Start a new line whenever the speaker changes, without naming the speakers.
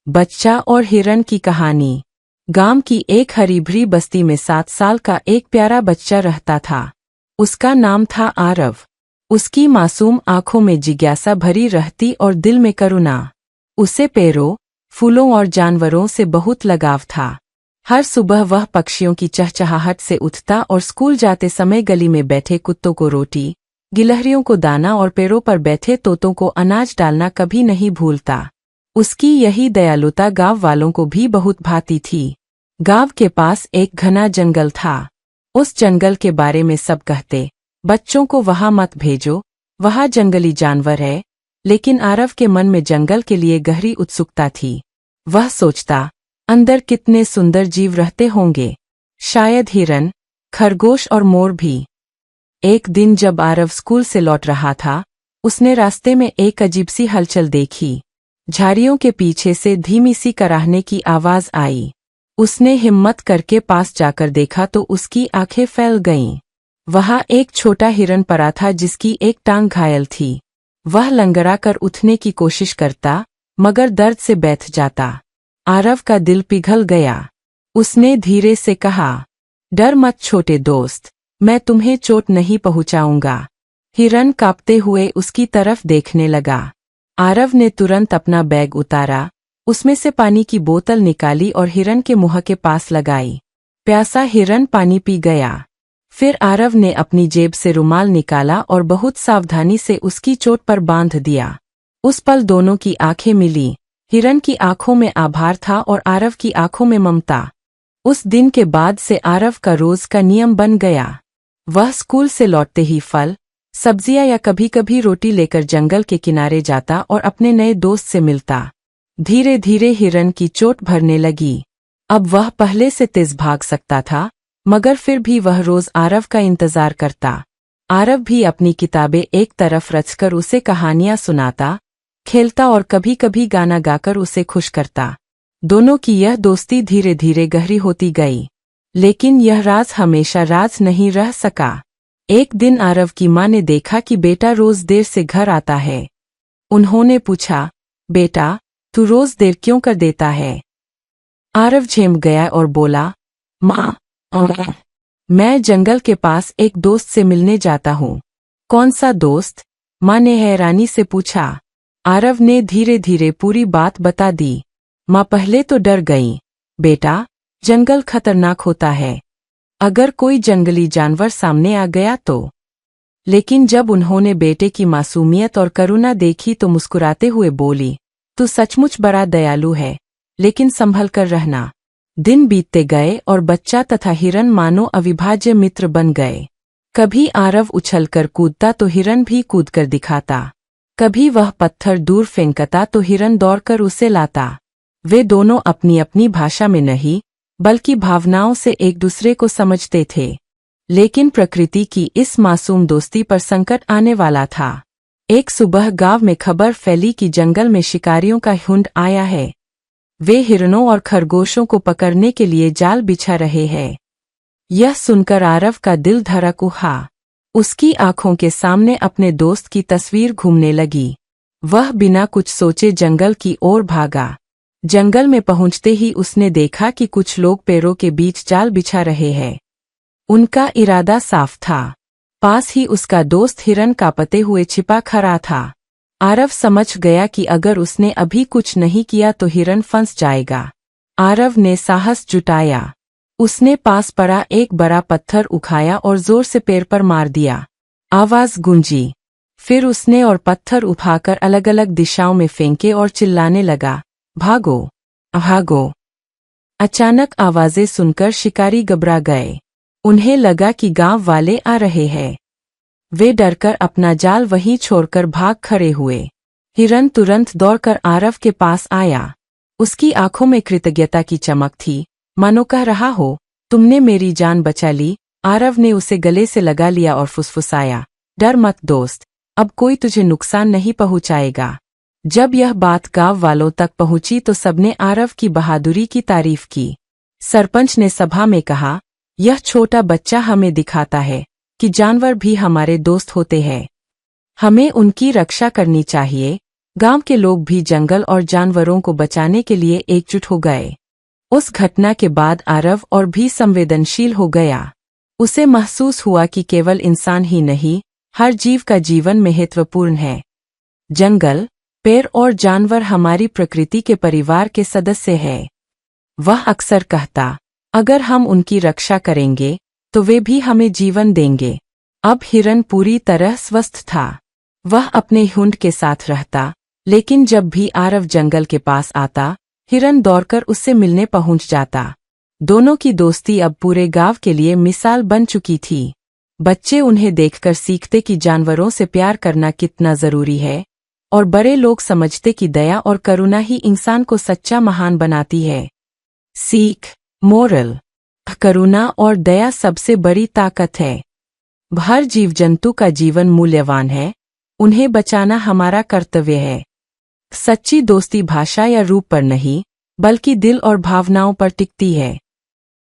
बच्चा और हिरन की कहानी। गांव की एक हरी भरी बस्ती में 7 साल का एक प्यारा बच्चा रहता था। उसका नाम था आरव। उसकी मासूम आंखों में जिज्ञासा भरी रहती और दिल में करुणा। उसे पेड़ों, फूलों और जानवरों से बहुत लगाव था। हर सुबह वह पक्षियों की चहचहाहट से उठता और स्कूल जाते समय गली में बैठे कुत्तों को रोटी, गिलहरियों को दाना और पेड़ों पर बैठे तोतों को अनाज डालना कभी नहीं भूलता। उसकी यही दयालुता गांव वालों को भी बहुत भाती थी। गांव के पास एक घना जंगल था। उस जंगल के बारे में सब कहते, बच्चों को वहां मत भेजो, वहां जंगली जानवर है। लेकिन आरव के मन में जंगल के लिए गहरी उत्सुकता थी। वह सोचता, अंदर कितने सुंदर जीव रहते होंगे, शायद हिरन, खरगोश और मोर भी। एक दिन जब आरव स्कूल से लौट रहा था, उसने रास्ते में एक अजीब सी हलचल देखी। झाड़ियों के पीछे से धीमी सी कराहने की आवाज आई। उसने हिम्मत करके पास जाकर देखा तो उसकी आंखें फैल गईं। वहां एक छोटा हिरन पड़ा था जिसकी एक टांग घायल थी। वह लंगड़ा कर उठने की कोशिश करता, मगर दर्द से बैठ जाता। आरव का दिल पिघल गया। उसने धीरे से कहा, डर मत छोटे दोस्त, मैं तुम्हें चोट नहीं पहुंचाऊंगा। हिरन कांपते हुए उसकी तरफ देखने लगा। आरव ने तुरंत अपना बैग उतारा, उसमें से पानी की बोतल निकाली और हिरन के मुंह के पास लगाई। प्यासा हिरन पानी पी गया। फिर आरव ने अपनी जेब से रुमाल निकाला और बहुत सावधानी से उसकी चोट पर बांध दिया। उस पल दोनों की आंखें मिली। हिरन की आंखों में आभार था और आरव की आंखों में ममता। उस दिन के बाद से आरव का रोज का नियम बन गया। वह स्कूल से लौटते ही फल, सब्जियां या कभी कभी रोटी लेकर जंगल के किनारे जाता और अपने नए दोस्त से मिलता। धीरे धीरे हिरन की चोट भरने लगी। अब वह पहले से तेज भाग सकता था, मगर फिर भी वह रोज आरव का इंतजार करता। आरव भी अपनी किताबें एक तरफ रचकर उसे कहानियां सुनाता, खेलता और कभी कभी गाना गाकर उसे खुश करता। दोनों की यह दोस्ती धीरे धीरे गहरी होती गई। लेकिन यह राज हमेशा राज नहीं रह सका। एक दिन आरव की माँ ने देखा कि बेटा रोज देर से घर आता है। उन्होंने पूछा, बेटा, तू रोज देर क्यों कर देता है? आरव झेम गया और बोला, माँ, मैं जंगल के पास एक दोस्त से मिलने जाता हूँ। कौन सा दोस्त? माँ ने हैरानी से पूछा। आरव ने धीरे धीरे पूरी बात बता दी। माँ पहले तो डर गई। बेटा, जंगल खतरनाक होता है, अगर कोई जंगली जानवर सामने आ गया तो। लेकिन जब उन्होंने बेटे की मासूमियत और करुणा देखी तो मुस्कुराते हुए बोली, तू सचमुच बड़ा दयालु है, लेकिन संभल कर रहना। दिन बीतते गए और बच्चा तथा हिरन मानो अविभाज्य मित्र बन गए। कभी आरव उछलकर कूदता तो हिरन भी कूदकर दिखाता। कभी वह पत्थर दूर फेंकता तो हिरन दौड़कर उसे लाता। वे दोनों अपनी अपनी भाषा में नहीं, बल्कि भावनाओं से एक दूसरे को समझते थे। लेकिन प्रकृति की इस मासूम दोस्ती पर संकट आने वाला था। एक सुबह गांव में खबर फैली कि जंगल में शिकारियों का झुंड आया है। वे हिरणों और खरगोशों को पकड़ने के लिए जाल बिछा रहे हैं। यह सुनकर आरव का दिल धड़क उठा। उसकी आंखों के सामने अपने दोस्त की तस्वीर घूमने लगी। वह बिना कुछ सोचे जंगल की ओर भागा। जंगल में पहुंचते ही उसने देखा कि कुछ लोग पेड़ों के बीच जाल बिछा रहे हैं। उनका इरादा साफ था। पास ही उसका दोस्त हिरन कांपते हुए छिपा खड़ा था। आरव समझ गया कि अगर उसने अभी कुछ नहीं किया तो हिरन फंस जाएगा। आरव ने साहस जुटाया। उसने पास पड़ा एक बड़ा पत्थर उठाया और जोर से पेड़ पर मार दिया। आवाज गूंजी। फिर उसने और पत्थर उठाकर अलग अलग दिशाओं में फेंके और चिल्लाने लगा, भागो, भागो। अचानक आवाजें सुनकर शिकारी घबरा गए। उन्हें लगा कि गांव वाले आ रहे हैं। वे डरकर अपना जाल वहीं छोड़कर भाग खड़े हुए। हिरन तुरंत दौड़कर आरव के पास आया। उसकी आंखों में कृतज्ञता की चमक थी, मानो कह रहा हो, तुमने मेरी जान बचा ली। आरव ने उसे गले से लगा लिया और फुसफुसाया, डर मत दोस्त, अब कोई तुझे नुकसान नहीं पहुंचाएगा। जब यह बात गांव वालों तक पहुंची तो सबने आरव की बहादुरी की तारीफ की। सरपंच ने सभा में कहा, यह छोटा बच्चा हमें दिखाता है कि जानवर भी हमारे दोस्त होते हैं। हमें उनकी रक्षा करनी चाहिए। गांव के लोग भी जंगल और जानवरों को बचाने के लिए एकजुट हो गए। उस घटना के बाद आरव और भी संवेदनशील हो गया। उसे महसूस हुआ कि केवल इंसान ही नहीं, हर जीव का जीवन महत्वपूर्ण है। जंगल, पेड़ और जानवर हमारी प्रकृति के परिवार के सदस्य हैं। वह अक्सर कहता, अगर हम उनकी रक्षा करेंगे तो वे भी हमें जीवन देंगे। अब हिरन पूरी तरह स्वस्थ था। वह अपने झुंड के साथ रहता, लेकिन जब भी आरव जंगल के पास आता, हिरन दौड़कर उससे मिलने पहुंच जाता। दोनों की दोस्ती अब पूरे गांव के लिए मिसाल बन चुकी थी। बच्चे उन्हें देखकर सीखते कि जानवरों से प्यार करना कितना जरूरी है, और बड़े लोग समझते कि दया और करुणा ही इंसान को सच्चा महान बनाती है। सीख, मोरल, करुणा और दया सबसे बड़ी ताकत है। हर जीव जंतु का जीवन मूल्यवान है, उन्हें बचाना हमारा कर्तव्य है। सच्ची दोस्ती भाषा या रूप पर नहीं, बल्कि दिल और भावनाओं पर टिकती है।